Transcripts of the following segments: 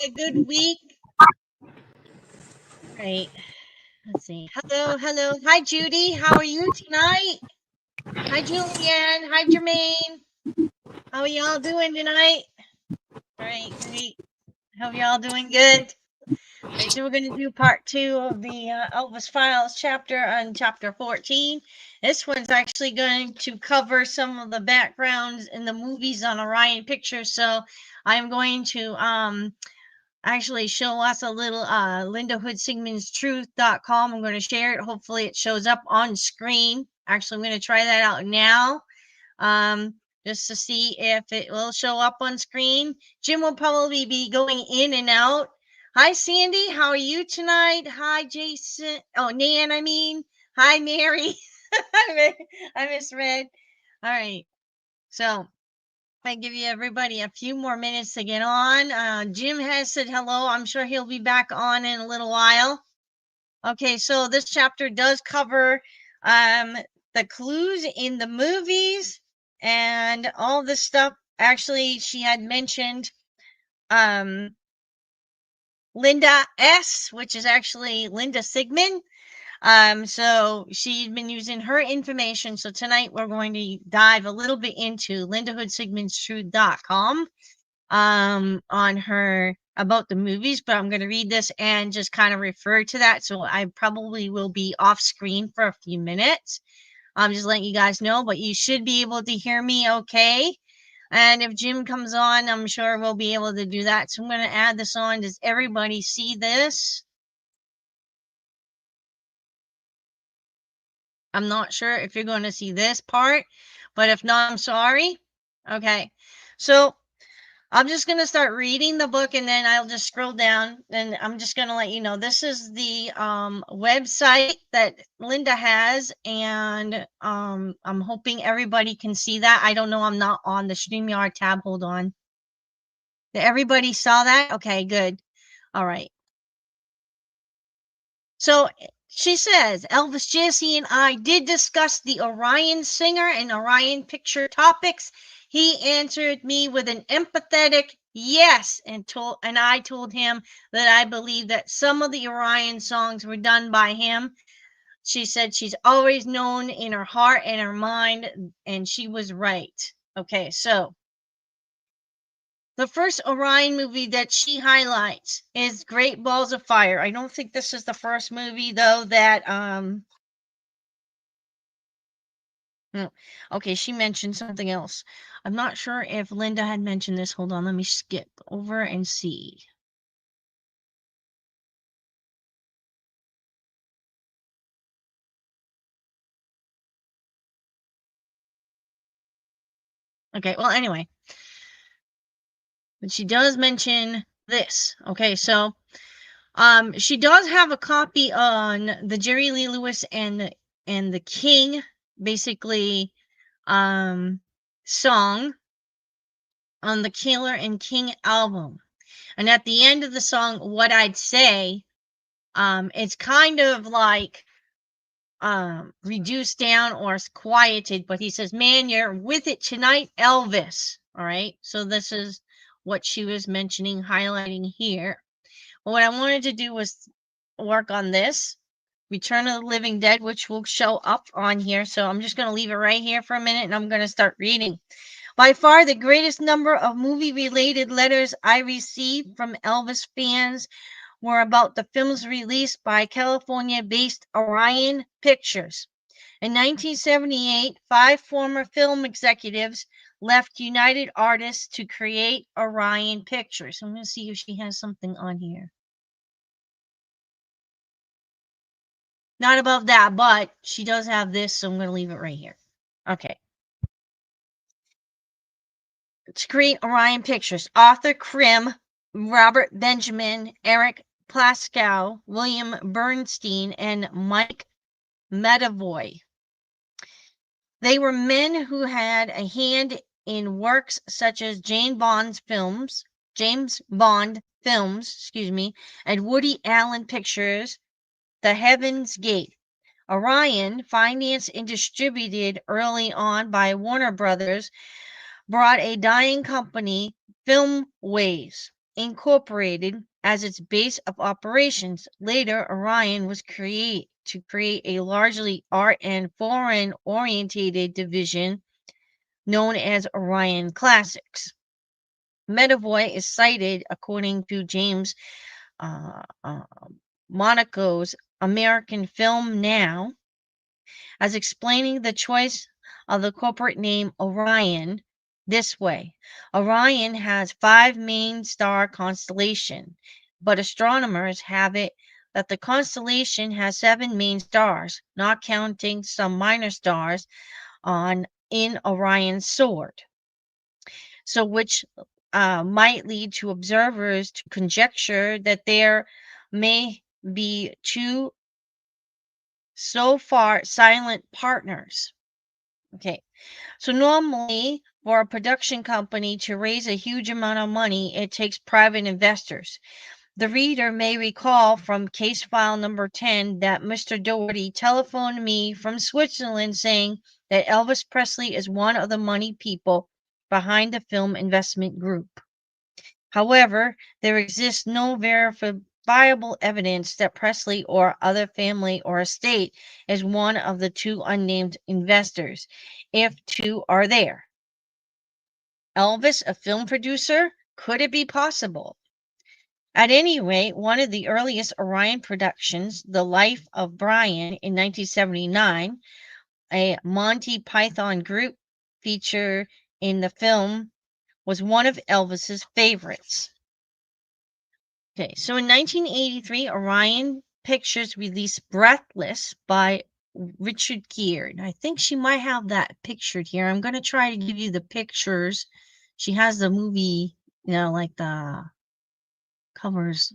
a good week. Right. Let's see. Hello, hello. Hi, Judy. How are you tonight? Hi, Julianne. Hi, Jermaine. How are y'all doing tonight? All right, great. Hope y'all doing good. All right, so we're going to do part 2 of the Elvis Files chapter on chapter 14. This one's actually going to cover some of the backgrounds in the movies on Orion Pictures. So I'm going to actually show us a little Linda Hood Sigmund's Truth.com. I'm going to share it. Hopefully it shows up on screen. Actually, I'm going to try that out now. Just to see if it will show up on screen. Jim will probably be going in and out. Hi, Sandy. How are you tonight? Hi, Jason. Oh, Nan, I mean. Hi, Mary. I misread. All right. So I give you everybody a few more minutes to get on. Jim has said hello. I'm sure he'll be back on in a little while. Okay, so this chapter does cover the clues in the movies and all this stuff. Actually, she had mentioned Linda S., which is actually Linda Sigmund. So she'd been using her information. So tonight we're going to dive a little bit into LindaHoodSigmundTruth.com on her about the movies, but I'm going to read this and just kind of refer to that. So I probably will be off screen for a few minutes. I'm just letting you guys know, but you should be able to hear me okay. And if Jim comes on, I'm sure we'll be able to do that. So I'm going to add this on. Does everybody see this? I'm not sure if you're going to see this part, but if not, I'm sorry. Okay. So I'm just going to start reading the book and then I'll just scroll down and I'm just going to let you know this is the website that Linda has, and I'm hoping everybody can see that. I don't know. I'm not on the StreamYard tab. Hold on. Did everybody saw that? Okay, good. All right. So she says, Elvis, Jesse, and I did discuss the Orion singer and Orion picture topics. He answered me with an empathetic yes, and I told him that I believe that some of the Orion songs were done by him. She said she's always known in her heart and her mind, and she was right. Okay, so the first Orion movie that she highlights is Great Balls of Fire. I don't think this is the first movie though that okay, she mentioned something else. I'm not sure if Linda had mentioned this. Hold on, let me skip over and see. Okay, well, anyway. But she does mention this. Okay, so she does have a copy on the Jerry Lee Lewis and the King, basically, song on the Killer and King album. And at the end of the song, What I'd Say, it's kind of like reduced down or quieted, but he says, man, you're with it tonight, Elvis. All right. So this is what she was mentioning, highlighting here. Well, what I wanted to do was work on this Return of the Living Dead, which will show up on here. So I'm just going to leave it right here for a minute and I'm going to start reading. By far, the greatest number of movie-related letters I received from Elvis fans were about the films released by California-based Orion Pictures. In 1978, 5 former film executives left United Artists to create Orion Pictures. I'm going to see if she has something on here. Not about that, but she does have this, so I'm going to leave it right here. Okay. To create Orion Pictures, Arthur Krim, Robert Benjamin, Eric Plaskow, William Bernstein, and Mike Medavoy. They were men who had a hand in works such as James Bond films, and Woody Allen Pictures, The Heaven's Gate. Orion, financed and distributed early on by Warner Brothers, brought a dying company, Filmways, Incorporated as its base of operations. Later, Orion was created to create a largely art and foreign orientated division known as Orion Classics. Medavoy is cited, according to James uh, uh, Monaco's American Film Now, as explaining the choice of the corporate name Orion this way. Orion has 5 main star constellation, but astronomers have it that the constellation has 7 main stars, not counting some minor stars on in Orion's sword. So which might lead to observers to conjecture that there may be 2 so far silent partners. Okay. So normally for a production company to raise a huge amount of money, it takes private investors. The reader may recall from case file number 10 that Mr. Doherty telephoned me from Switzerland saying that Elvis Presley is one of the money people behind the film investment group. However, there exists no verifiable evidence that Presley or other family or estate is one of the 2 unnamed investors, if 2 are there. Elvis, a film producer? Could it be possible? At any rate, one of the earliest Orion productions, The Life of Brian in 1979, a Monty Python group feature in the film, was one of Elvis's favorites. Okay, so in 1983, Orion Pictures released Breathless by Richard Gere. And I think she might have that pictured here. I'm going to try to give you the pictures. She has the movie, like the covers.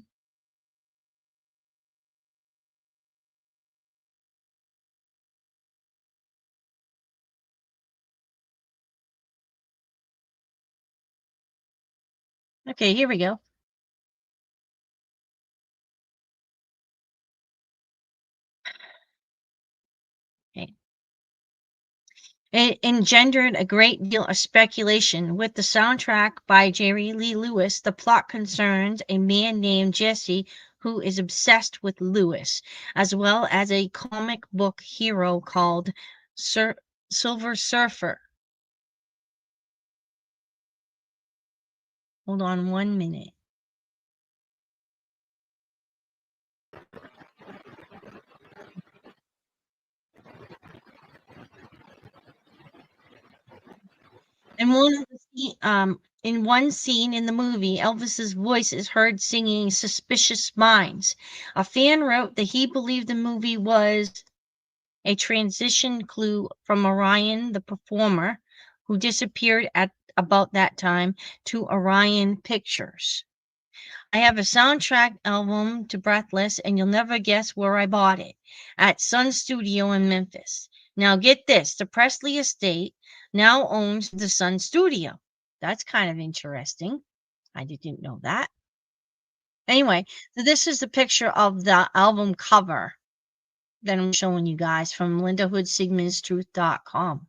Okay, here we go. Okay. It engendered a great deal of speculation. With the soundtrack by Jerry Lee Lewis, the plot concerns a man named Jesse who is obsessed with Lewis, as well as a comic book hero called Silver Surfer. Hold on 1 minute. And in one scene in the movie, Elvis's voice is heard singing Suspicious Minds. A fan wrote that he believed the movie was a transition clue from Orion, the performer, who disappeared at about that time, to Orion Pictures. I have a soundtrack album to Breathless, and you'll never guess where I bought it. At Sun Studio in Memphis. Now get this, the Presley estate now owns the Sun Studio. That's kind of interesting. I didn't know that. Anyway, so this is the picture of the album cover that I'm showing you guys from LindaHoodSigmundstruth.com.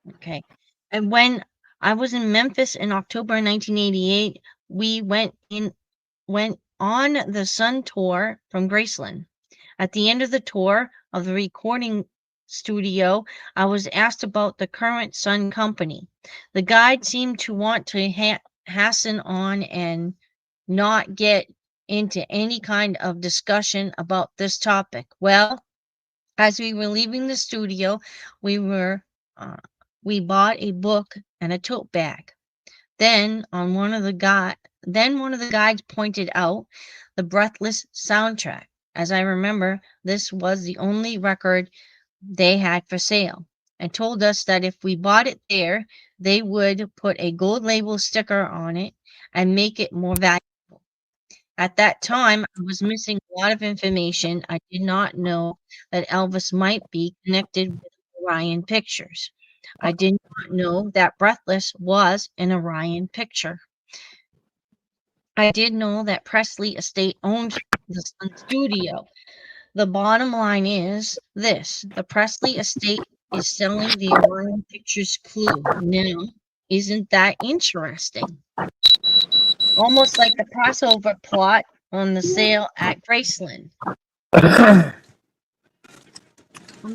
Okay. And when I was in Memphis in October 1988, we went on the Sun tour from Graceland. At the end of the tour of the recording studio, I was asked about the current Sun company. The guide seemed to want to hasten on and not get into any kind of discussion about this topic. Well, as we were leaving the studio, we were we bought a book and a tote bag. Then one of the guides pointed out the Breathless soundtrack. As I remember, this was the only record they had for sale, and told us that if we bought it there, they would put a gold label sticker on it and make it more valuable. At that time, I was missing a lot of information. I did not know that Elvis might be connected with Orion Pictures. I did not know that Breathless was an Orion picture. I did know that Presley Estate owned the Sun Studio. The bottom line is this: the Presley Estate is selling the Orion Pictures clue. Now, isn't that interesting? almost like the Passover plot on the sale at Graceland. I'm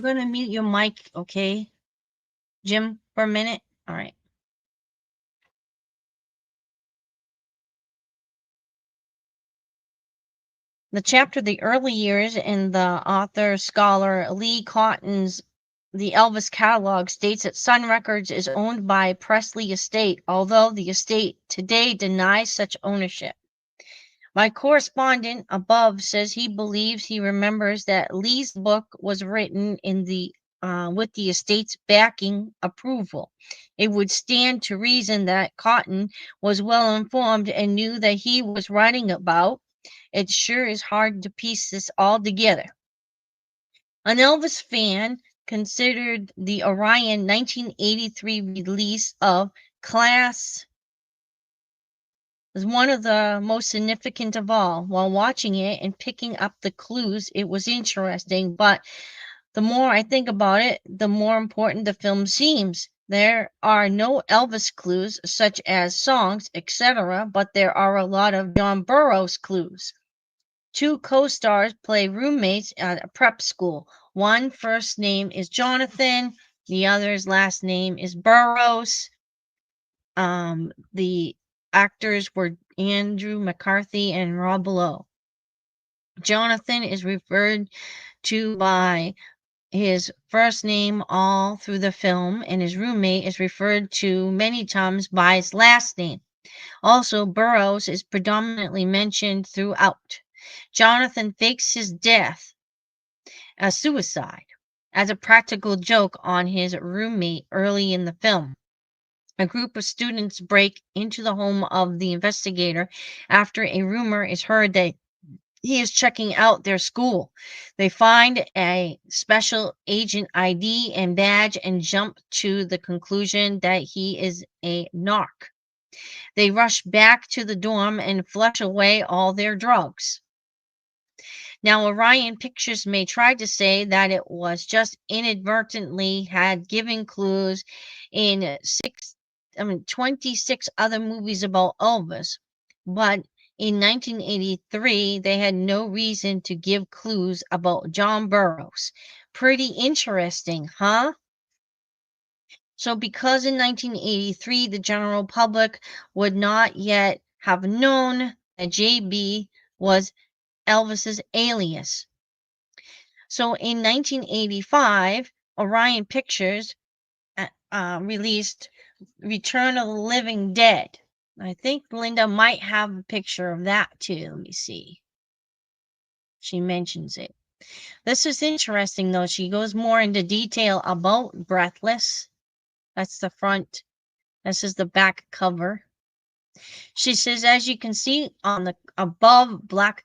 going to mute your mic, okay, Jim, for a minute. All right. The chapter, The Early Years, in the author scholar Lee Cotton's The Elvis Catalog states that Sun Records is owned by Presley Estate, although the estate today denies such ownership. My correspondent above says he believes he remembers that Lee's book was written in the with the estate's backing approval. It would stand to reason that Cotton was well informed and knew that he was writing about. It sure is hard to piece this all together. An Elvis fan considered the Orion 1983 release of Class as one of the most significant of all. While watching it and picking up the clues, it was interesting, but the more I think about it, the more important the film seems. There are no Elvis clues, such as songs, etc., but there are a lot of John Burroughs clues. Two co-stars play roommates at a prep school. One first name is Jonathan, the other's last name is Burroughs. The actors were Andrew McCarthy and Rob Lowe. Jonathan is referred to by his first name all through the film, and his roommate is referred to many times by his last name. Also, Burroughs is predominantly mentioned throughout. Jonathan fakes his death as suicide as a practical joke on his roommate early in the film. A group of students break into the home of the investigator after a rumor is heard that he is checking out their school. They find a special agent ID and badge and jump to the conclusion that he is a narc. They rush back to the dorm and flush away all their drugs. Now, Orion Pictures may try to say that it was just inadvertently had given clues in 26 other movies about Elvis, but in 1983, they had no reason to give clues about John Burroughs. Pretty interesting, huh? So, because in 1983, the general public would not yet have known that JB was Elvis's alias. So, in 1985, Orion Pictures released Return of the Living Dead. I think Linda might have a picture of that too. Let me see. She mentions it. This is interesting though. She goes more into detail about Breathless. That's the front. This is the back cover. She says, as you can see on the above back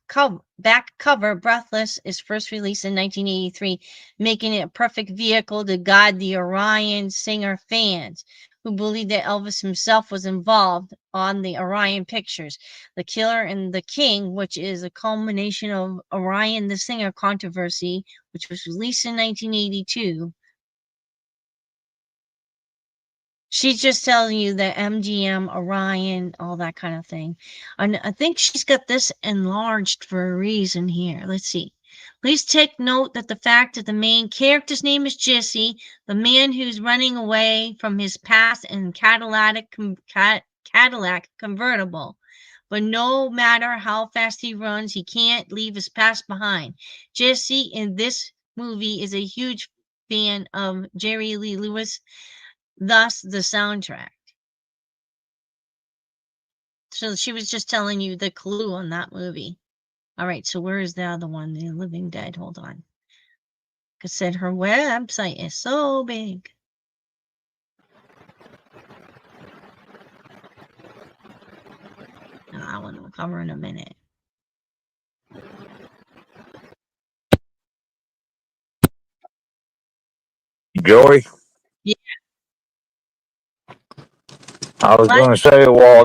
cover, Breathless is first released in 1983, making it a perfect vehicle to guide the Orion singer fans who believe that Elvis himself was involved on the Orion Pictures. The Killer and the King, which is a culmination of Orion the Singer controversy, which was released in 1982. She's just telling you the MGM, Orion, all that kind of thing. And I think she's got this enlarged for a reason here. Let's see. Please take note that the fact that the main character's name is Jesse, the man who's running away from his past in Cadillac convertible. But no matter how fast he runs, he can't leave his past behind. Jesse in this movie is a huge fan of Jerry Lee Lewis, thus the soundtrack. So she was just telling you the clue on that movie. All right, so where is the other one? The Living Dead. Hold on. I said her website is so big. No, I want to cover in a minute. Joey? Yeah. I was going to say a while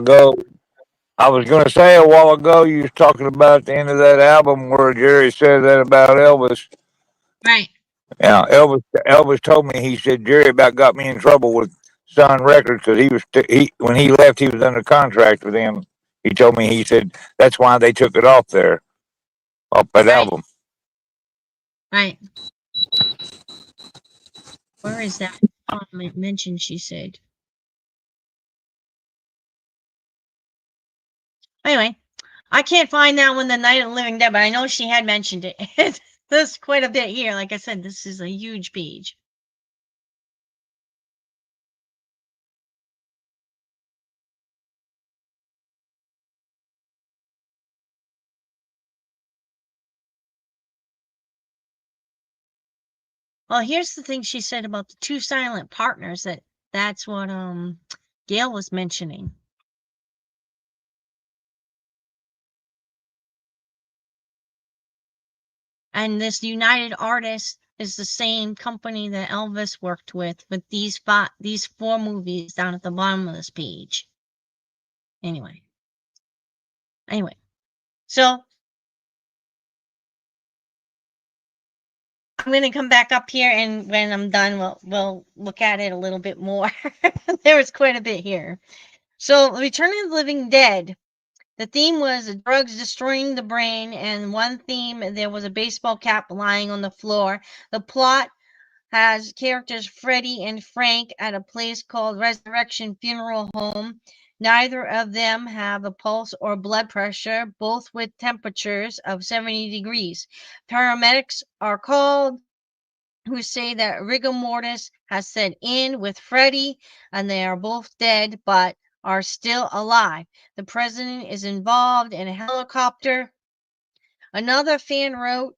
ago. You was talking about the end of that album where Jerry said that about Elvis. Right. Yeah, Elvis told me, he said Jerry about got me in trouble with Sun Records because he when he left he was under contract with them. He told me, he said that's why they took it off there, off that Right. album. Right. Where is that comment mentioned? She said. Anyway, I can't find that one, the Night of the Living Dead, but I know she had mentioned it. There's quite a bit here. Like I said, this is a huge page. Well, here's the thing she said about the two silent partners. That's what Gail was mentioning. And this United Artists is the same company that Elvis worked with these four movies down at the bottom of this page. Anyway, so I'm going to come back up here, and when I'm done, we'll look at it a little bit more. There was quite a bit here. So, Returning of the Living Dead. The theme was drugs destroying the brain, and one theme, there was a baseball cap lying on the floor. The plot has characters Freddie and Frank at a place called Resurrection Funeral Home. Neither of them have a pulse or blood pressure, both with temperatures of 70 degrees. Paramedics are called, who say that rigor mortis has set in with Freddie and they are both dead but are still alive. The president is involved in a helicopter. Another fan wrote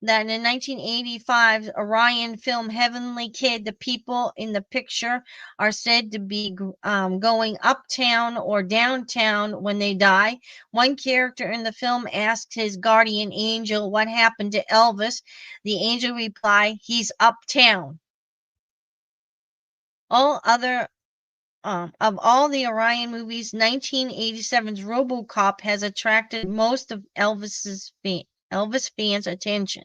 that in the 1985 Orion film Heavenly Kid, the people in the picture are said to be going uptown or downtown when they die. One character in the film asked his guardian angel what happened to Elvis. The angel replied, "He's uptown." All other of all the Orion movies, 1987's RoboCop has attracted most of Elvis fans' attention.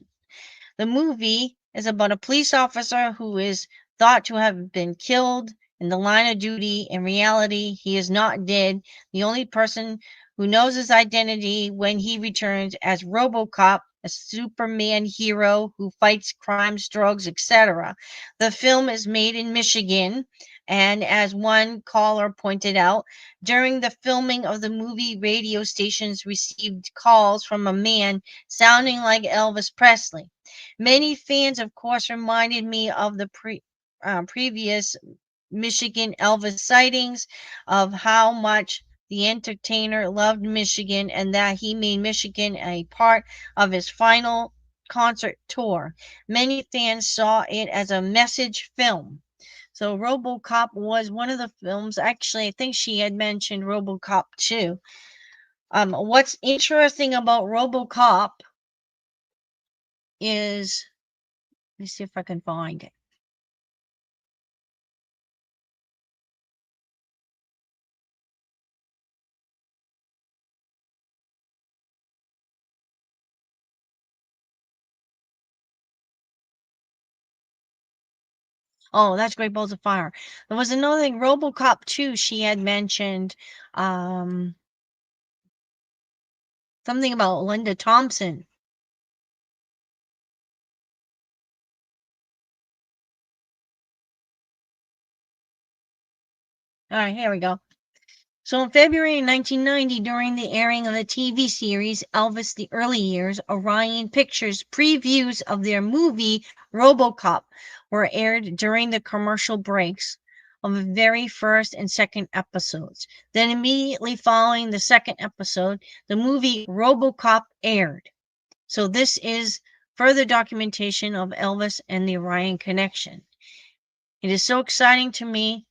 The movie is about a police officer who is thought to have been killed in the line of duty. In reality, he is not dead. The only person who knows his identity when he returns as RoboCop, a Superman hero who fights crimes, drugs, etc. The film is made in Michigan, and as one caller pointed out, during the filming of the movie, radio stations received calls from a man sounding like Elvis Presley. Many fans, of course, reminded me of the previous Michigan Elvis sightings, of how much the entertainer loved Michigan and that he made Michigan a part of his final concert tour. Many fans saw it as a message film. So RoboCop was one of the films. Actually, I think she had mentioned RoboCop too. What's interesting about RoboCop is, let me see if I can find it. Oh, that's Great Balls of Fire. There was another thing, RoboCop 2, she had mentioned something about Linda Thompson. All right, here we go. So in February 1990, during the airing of the TV series Elvis: The Early Years, Orion Pictures previews of their movie RoboCop were aired during the commercial breaks of the very first and second episodes. Then immediately following the second episode, the movie RoboCop aired. So this is further documentation of Elvis and the Orion connection. It is so exciting to me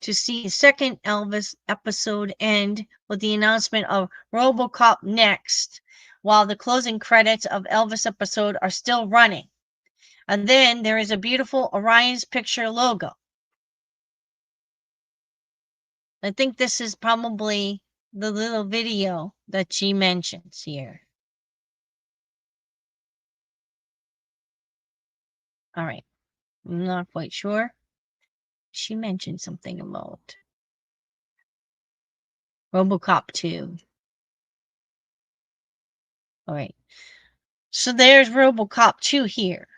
to see the second Elvis episode end with the announcement of RoboCop next, while the closing credits of Elvis episode are still running. And then there is a beautiful Orion's Picture logo. I think this is probably the little video that she mentions here. All right. I'm not quite sure. She mentioned something about RoboCop 2. All right. So there's RoboCop 2 here.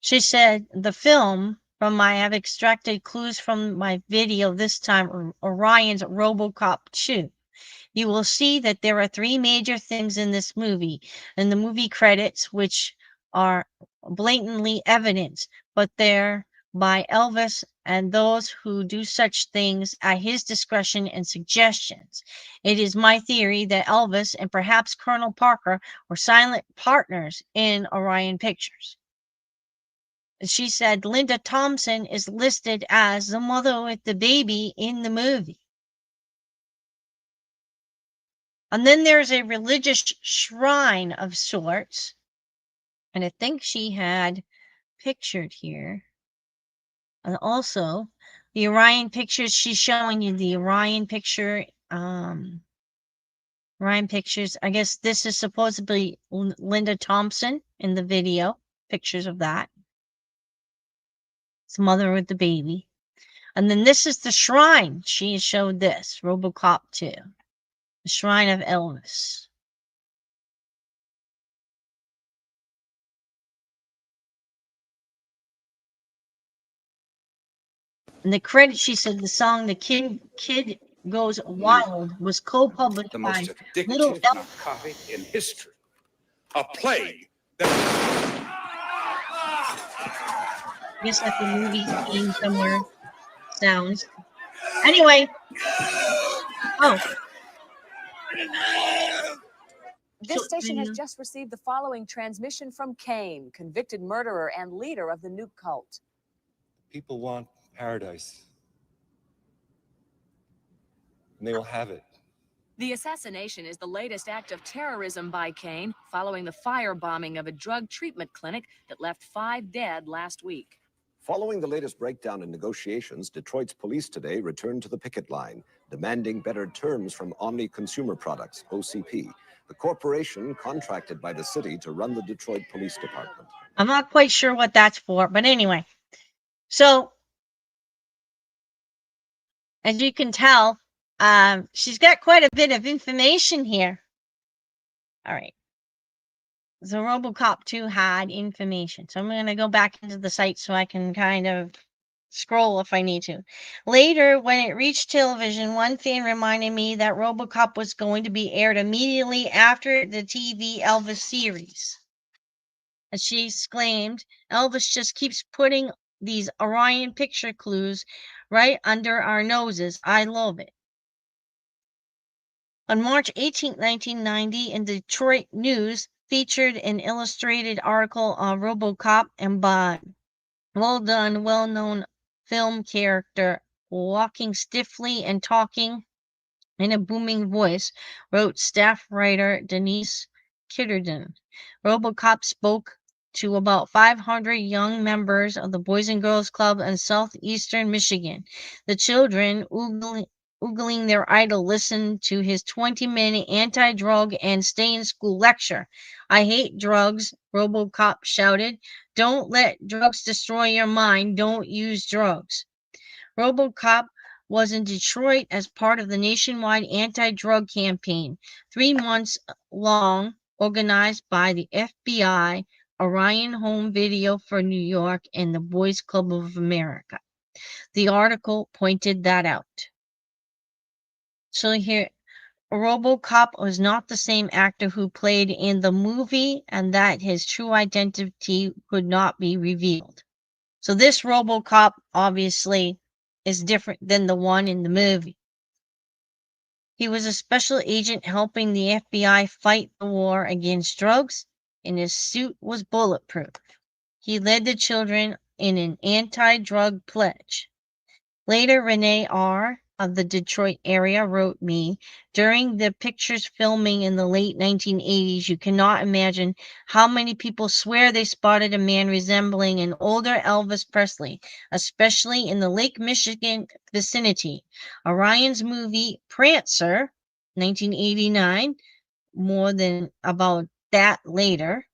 She said, the film I have extracted clues from my video this time, Orion's RoboCop 2. You will see that there are three major things in this movie, and the movie credits, which are blatantly evident, but they're by Elvis and those who do such things at his discretion and suggestions. It is my theory that Elvis and perhaps Colonel Parker were silent partners in Orion Pictures. She said Linda Thompson is listed as the mother with the baby in the movie. And then there's a religious shrine of sorts. And I think she had pictured here. And also, the Orion pictures, she's showing you the Orion picture. Orion pictures. I guess this is supposedly Linda Thompson in the video. Pictures of that. It's mother with the baby. And then this is the shrine. She showed this, RoboCop 2. The Shrine of Elvis. And the credit, she said, the song "The Kid Goes Wild" was co-published The by most Little addictive Elvis. narcotic in history. A plague that. I guess like the movie's theme somewhere sounds. Anyway, oh, This station has just received the following transmission from Cain, convicted murderer and leader of the nuke cult. People want paradise, and they will have it. The assassination is the latest act of terrorism by Cain, following the firebombing of a drug treatment clinic that left 5 dead last week. Following the latest breakdown in negotiations, Detroit's police today returned to the picket line, demanding better terms from Omni Consumer Products, OCP, the corporation contracted by the city to run the Detroit Police Department. I'm not quite sure what that's for, but anyway. So, as you can tell, she's got quite a bit of information here. All right. So RoboCop 2 had information. So I'm going to go back into the site so I can kind of scroll if I need to. Later, when it reached television, one fan reminded me that RoboCop was going to be aired immediately after the TV Elvis series. As she exclaimed, Elvis just keeps putting these Orion picture clues right under our noses. I love it. On March 18, 1990, in Detroit News, featured an illustrated article on RoboCop and by well-known film character walking stiffly and talking in a booming voice, wrote staff writer Denise Kitterden. RoboCop spoke to about 500 young members of the Boys and Girls Club in southeastern Michigan. The children, oogling their idol, listened to his 20-minute anti-drug and stay-in-school lecture. I hate drugs, RoboCop shouted. Don't let drugs destroy your mind. Don't use drugs. RoboCop was in Detroit as part of the nationwide anti-drug campaign, 3 months long, organized by the FBI, Orion Home Video for New York, and the Boys Club of America. The article pointed that out. So here, RoboCop was not the same actor who played in the movie, and that his true identity could not be revealed. So this RoboCop obviously is different than the one in the movie. He was a special agent helping the FBI fight the war against drugs, and his suit was bulletproof. He led the children in an anti-drug pledge. Later, Renee R. of the Detroit area wrote me, during the picture's filming in the late 1980s, you cannot imagine how many people swear they spotted a man resembling an older Elvis Presley, especially in the Lake Michigan vicinity. Orion's movie Prancer, 1989, more than about that later,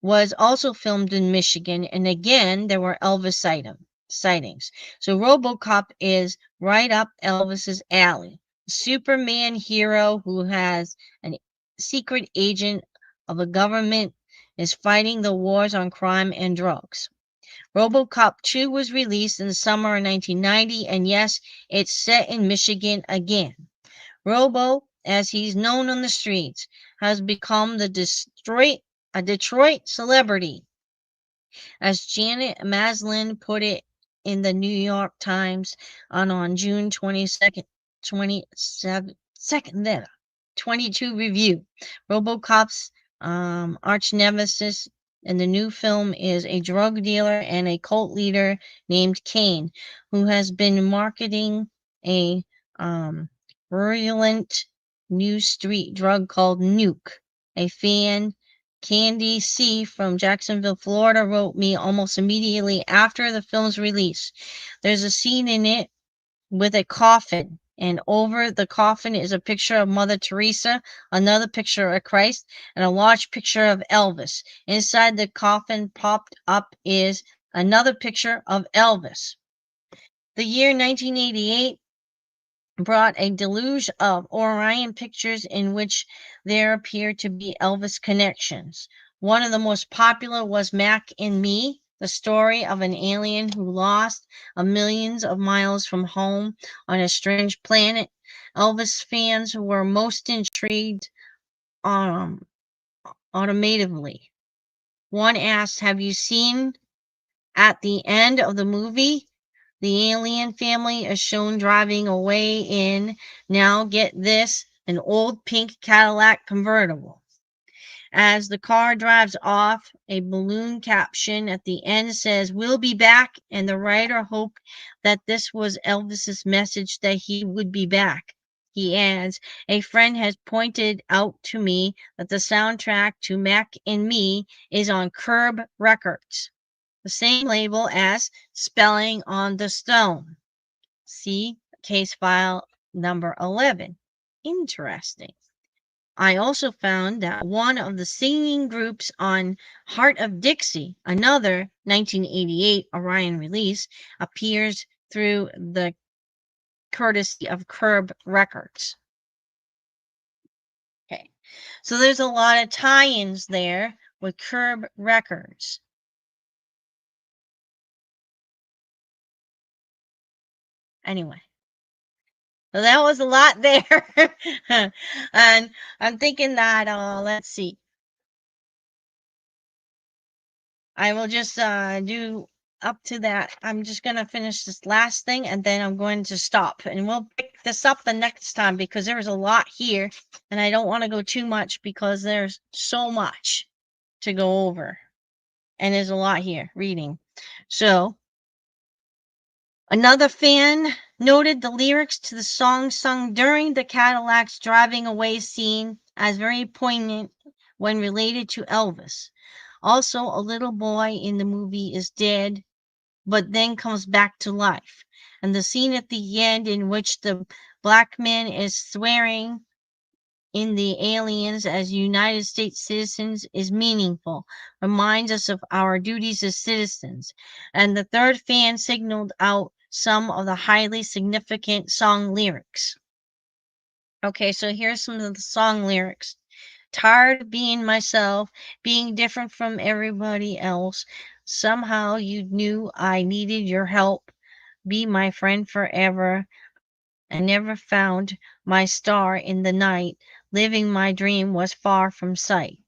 was also filmed in Michigan, and again, there were Elvis sightings. So RoboCop is right up Elvis's alley. Superman hero who has a secret agent of a government is fighting the wars on crime and drugs. RoboCop 2 was released in the summer of 1990, and yes, it's set in Michigan again. Robo, as he's known on the streets, has become a Detroit celebrity. As Janet Maslin put it in the New York Times on June 22nd, 22 review, RoboCop's arch nemesis in the new film is a drug dealer and a cult leader named Kane, who has been marketing a virulent new street drug called Nuke. A fan, Candy C from Jacksonville, Florida, wrote me almost immediately after the film's release. There's a scene in it with a coffin, and over the coffin is a picture of Mother Teresa, another picture of Christ, and a large picture of Elvis. Inside the coffin popped up is another picture of Elvis. The year 1988 brought a deluge of Orion pictures in which there appeared to be Elvis connections. One of the most popular was Mac and Me, the story of an alien who lost a millions of miles from home on a strange planet. Elvis fans were most intrigued automatively. One asked, "Have you seen at the end of the movie? The alien family is shown driving away in, now get this, an old pink Cadillac convertible. As the car drives off, a balloon caption at the end says, 'We'll be back,' and the writer hoped that this was Elvis's message that he would be back." He adds, "A friend has pointed out to me that the soundtrack to Mac and Me is on Curb Records, the same label as Spelling on the Stone. See case file number 11. Interesting. I also found that one of the singing groups on Heart of Dixie, another 1988 Orion release, appears through the courtesy of Curb Records. Okay, so there's a lot of tie-ins there with Curb Records. Anyway, so that was a lot there. And I'm thinking that, let's see. I will just do up to that. I'm just going to finish this last thing and then I'm going to stop. And we'll pick this up the next time because there's a lot here. And I don't want to go too much because there's so much to go over. And there's a lot here reading. So, another fan noted the lyrics to the song sung during the Cadillac's driving away scene as very poignant when related to Elvis. Also, a little boy in the movie is dead, but then comes back to life. And the scene at the end in which the black man is swearing in the aliens as United States citizens is meaningful, reminds us of our duties as citizens. And the third fan signaled out some of the highly significant song lyrics. Okay, so here's some of the song lyrics. Tired of being myself, being different from everybody else. Somehow you knew I needed your help. Be my friend forever. I never found my star in the night. Living my dream was far from sight.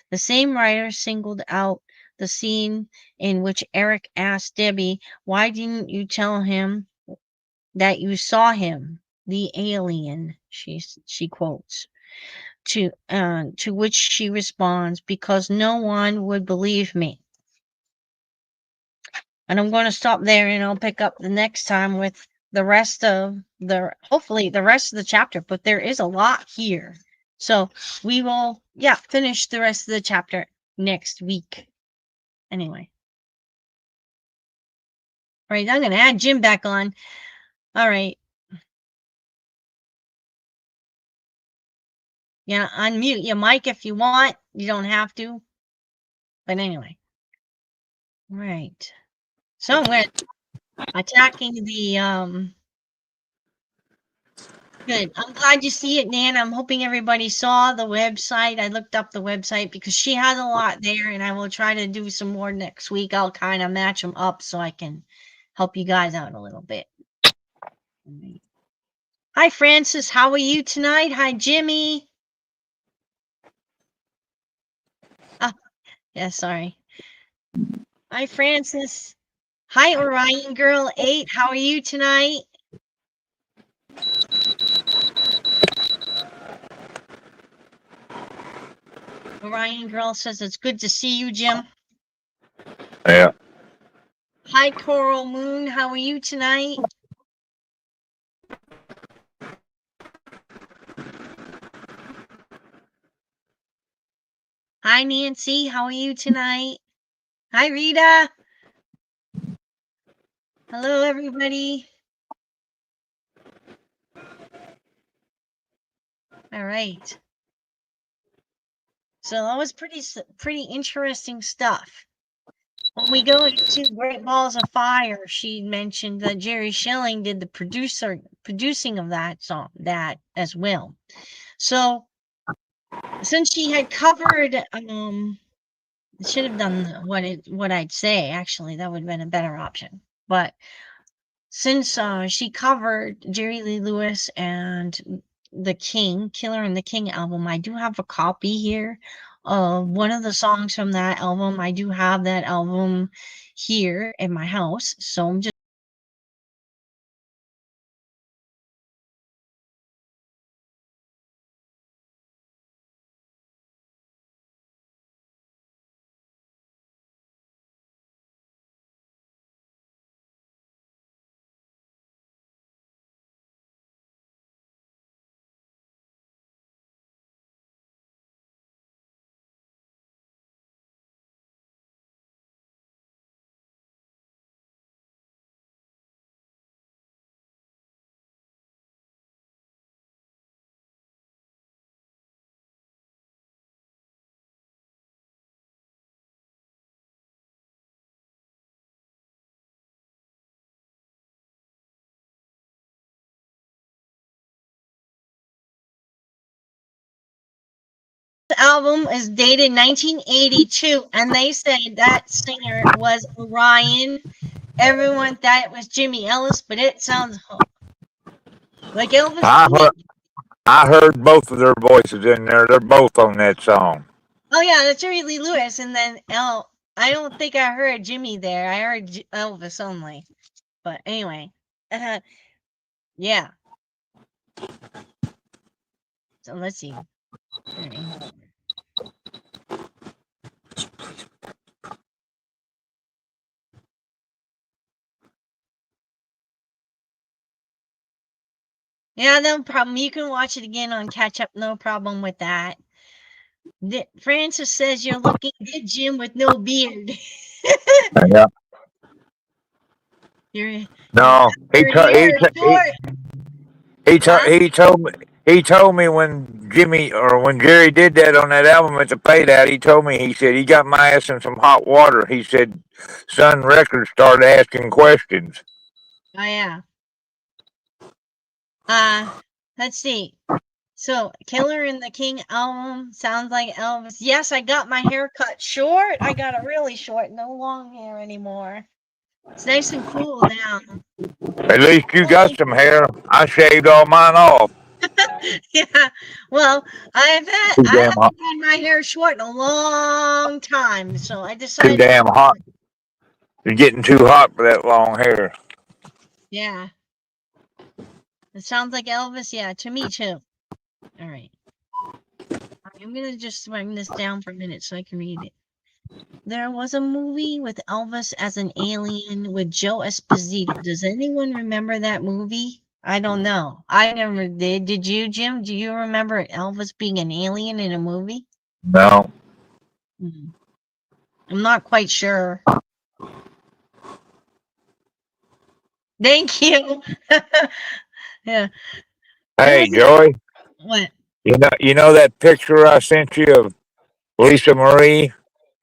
The same writer singled out the scene in which Eric asked Debbie, "Why didn't you tell him that you saw him, the alien?" She quotes. To which she responds, "Because no one would believe me." And I'm going to stop there and I'll pick up the next time with the rest of hopefully the rest of the chapter, but there is a lot here. So we will, finish the rest of the chapter next week. Anyway. All right, I'm going to add Jim back on. All right. Yeah, unmute your mic if you want. You don't have to. But anyway. All right. So we're attacking the Good. I'm glad you see it, Nan. I'm hoping everybody saw the website. I looked up the website because she has a lot there, and I will try to do some more next week. I'll kind of match them up so I can help you guys out a little bit. Hi, Francis. How are you tonight? Hi, Jimmy. Yeah, sorry. Hi, Francis. Hi, Orion Girl 8. How are you tonight? Orion Girl says it's good to see you, Jim. Yeah. Hi, Coral Moon. How are you tonight? Hi, Nancy. How are you tonight? Hi, Rita. Hello, everybody. All right. So that was pretty interesting stuff. When we go into Great Balls of Fire, she mentioned that Jerry Schilling did the producing of that song, that as well. So since she had covered, should have done what I'd say. Actually, that would have been a better option. But since she covered Jerry Lee Lewis and the King, Killer and the King album, I do have a copy here of one of the songs from that album. I do have that album here in my house, so I'm just album is dated 1982, and they said that singer was Orion. Everyone thought it was Jimmy Ellis, but it sounds like Elvis I to me. heard, I heard both of their voices in there. They're both on that song. Oh yeah, that's Jerry Lee Lewis, and then I don't think I heard Jimmy there. I heard Elvis only. But anyway, yeah. So let's see. All right, hold on. Yeah, no problem. You can watch it again on catch up. No problem with that. Francis says you're looking good, Jim, with no beard. Yeah. your No, your hair is short. Huh? he told me when Jimmy or when Jerry did that on that album at the Paid Out, he said he got my ass in some hot water. He said Sun Records started asking questions. Oh yeah. Let's see. So, Killer and the King album sounds like Elvis. Yes, I got my hair cut short. I got it really short, no long hair anymore. It's nice and cool now. At least you got some hair. I shaved all mine off. Yeah. Well, Too I damn hot. haven't had my hair short in a long time, so I Too decided. damn hot. You're getting too hot for that long hair. Yeah. It sounds like Elvis. Yeah, to me too. All right. I'm gonna just bring this down for a minute so I can read it. There was a movie with Elvis as an alien with Joe Esposito. Does anyone remember that movie? I don't know. I never did. Did you, Jim? Do you remember Elvis being an alien in a movie? No. I'm not quite sure. Thank you. Yeah. There Hey, was Joey. what? You know that picture I sent you of Lisa Marie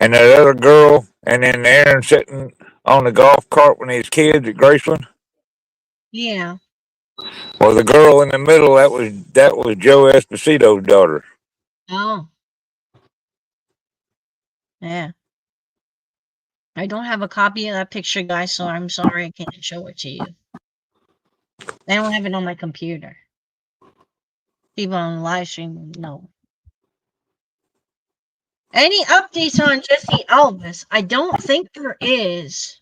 and that other girl, and then Aaron sitting on the golf cart with his kids at Graceland? Yeah. Well, the girl in the middle, that was Joe Esposito's daughter. Oh, yeah. I don't have a copy of that picture, guys, so I'm sorry I can't show it to you. I don't have it on my computer. People on the live stream, no. Any updates on Jesse Elvis? I don't think there is.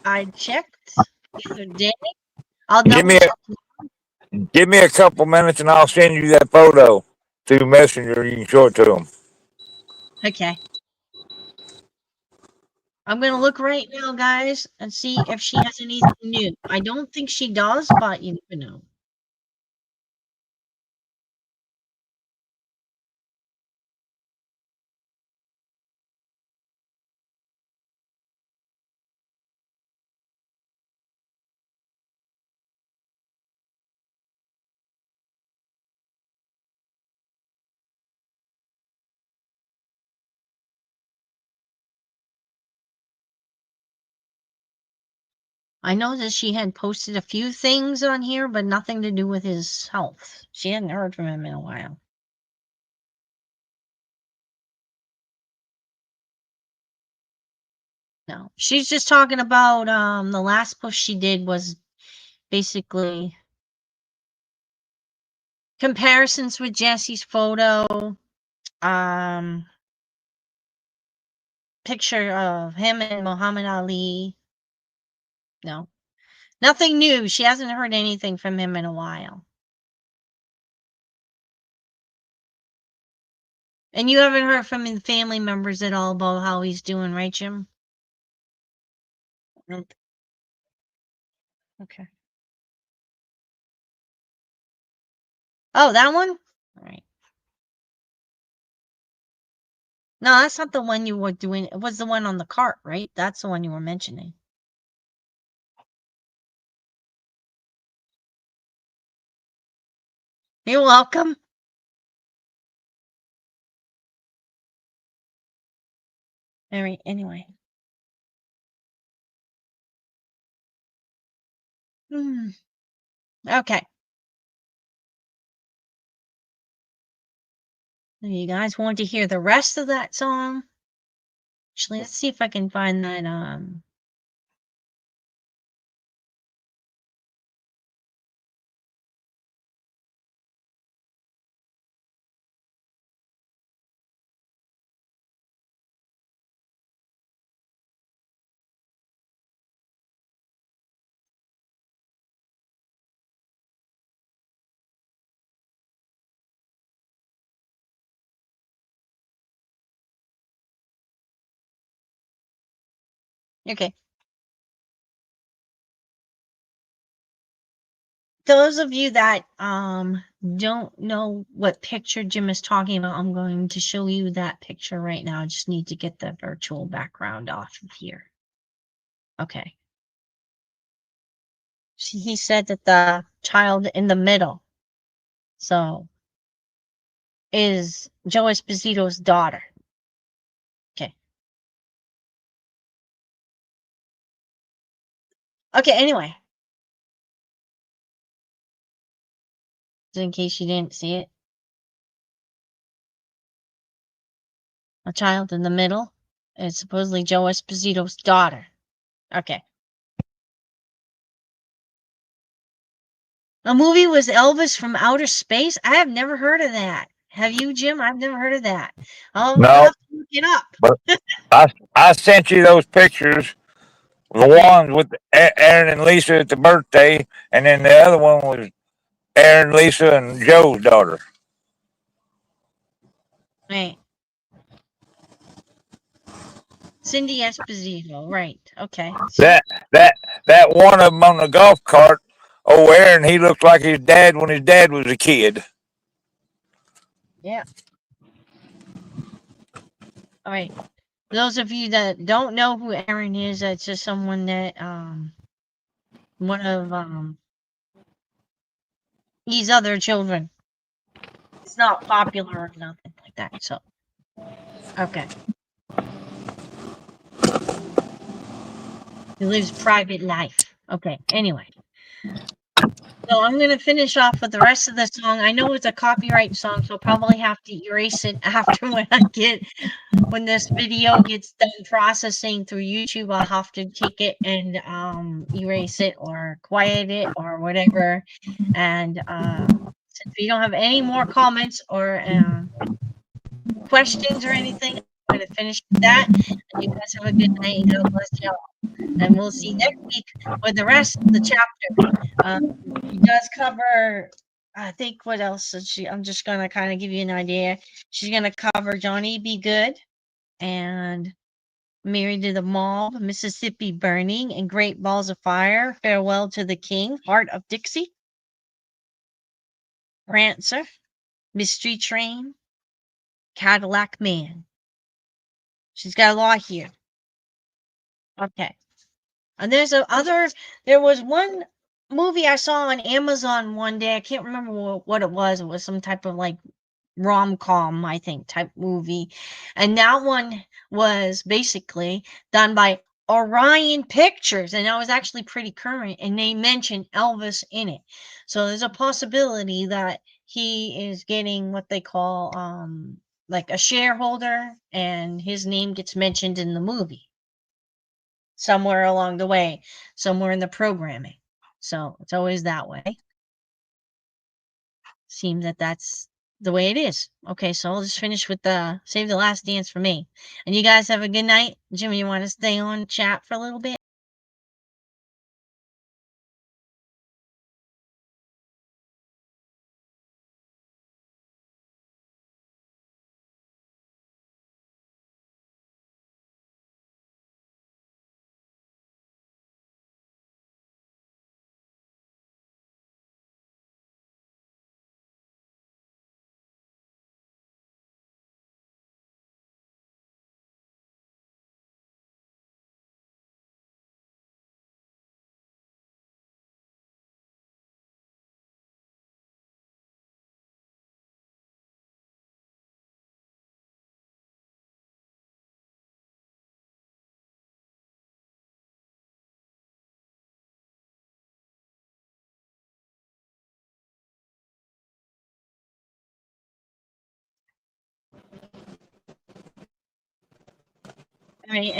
I checked the other day. I'll Give double me check. give me a couple minutes and I'll send you that photo through Messenger. You can show it to them. Okay. I'm gonna look right now, guys, and see if she has anything new. I don't think she does, but you never know. I know that she had posted a few things on here, but nothing to do with his health. She hadn't heard from him in a while. No, she's just talking about the last post she did was basically comparisons with Jesse's photo, picture of him and Muhammad Ali. No, nothing new. She hasn't heard anything from him in a while. And you haven't heard from his family members at all about how he's doing, right, Jim? Nope. Okay. Oh, that one? All right. No, that's not the one you were doing. It was the one on the cart, right? That's the one you were mentioning. You're welcome. All right, anyway. Okay. You guys want to hear the rest of that song? Actually, let's see if I can find that. Okay. Those of you that don't know what picture Jim is talking about, I'm going to show you that picture right now. I just need to get the virtual background off of here. Okay. See, he said that the child in the middle, so, is Joe Esposito's daughter. Okay. Okay, anyway. Just in case you didn't see it. A child in the middle is supposedly Joe Esposito's daughter. Okay. The movie was Elvis from Outer Space. I have never heard of that. Have you, Jim? I've never heard of that. I'll No, have to look it up. but I sent you those pictures. The Right. ones with Aaron and Lisa at the birthday, and then the other one was Aaron, Lisa, and Joe's daughter. Right. Cindy Esposito. Right. Okay. See? That one of them on the golf cart. Oh, Aaron, he looked like his dad when his dad was a kid. Yeah. All right. Those of you that don't know who Aaron is, that's just someone that one of his other children. It's not popular or nothing like that. So okay. He lives private life. Okay. Anyway. So I'm gonna finish off with the rest of the song. I know it's a copyright song, so I'll probably have to erase it after when this video gets done processing through YouTube. I'll have to take it and erase it or quiet it or whatever. And since we don't have any more comments or questions or anything, I'm gonna finish with that. And you guys have a good night and God bless you all. And we'll see next week with the rest of the chapter. She does cover, I think, what else is she? I'm just gonna kind of give you an idea. She's gonna cover Johnny Be Good and Married to the Mob, Mississippi Burning, and Great Balls of Fire, Farewell to the King, Heart of Dixie, Prancer, Mystery Train, Cadillac Man. She's got a lot here. Okay. And there was one movie I saw on Amazon one day. I can't remember what it was. It was some type of like rom-com, I think, type movie. And that one was basically done by Orion Pictures. And that was actually pretty current. And they mentioned Elvis in it. So there's a possibility that he is getting what they call like a shareholder and his name gets mentioned in the movie somewhere along the way, somewhere in the programming. So it's always that way. Seems that that's the way it is. Okay, so I'll just finish with the Save the Last Dance for me. And you guys have a good night. Jimmy, you want to stay on chat for a little bit? All right.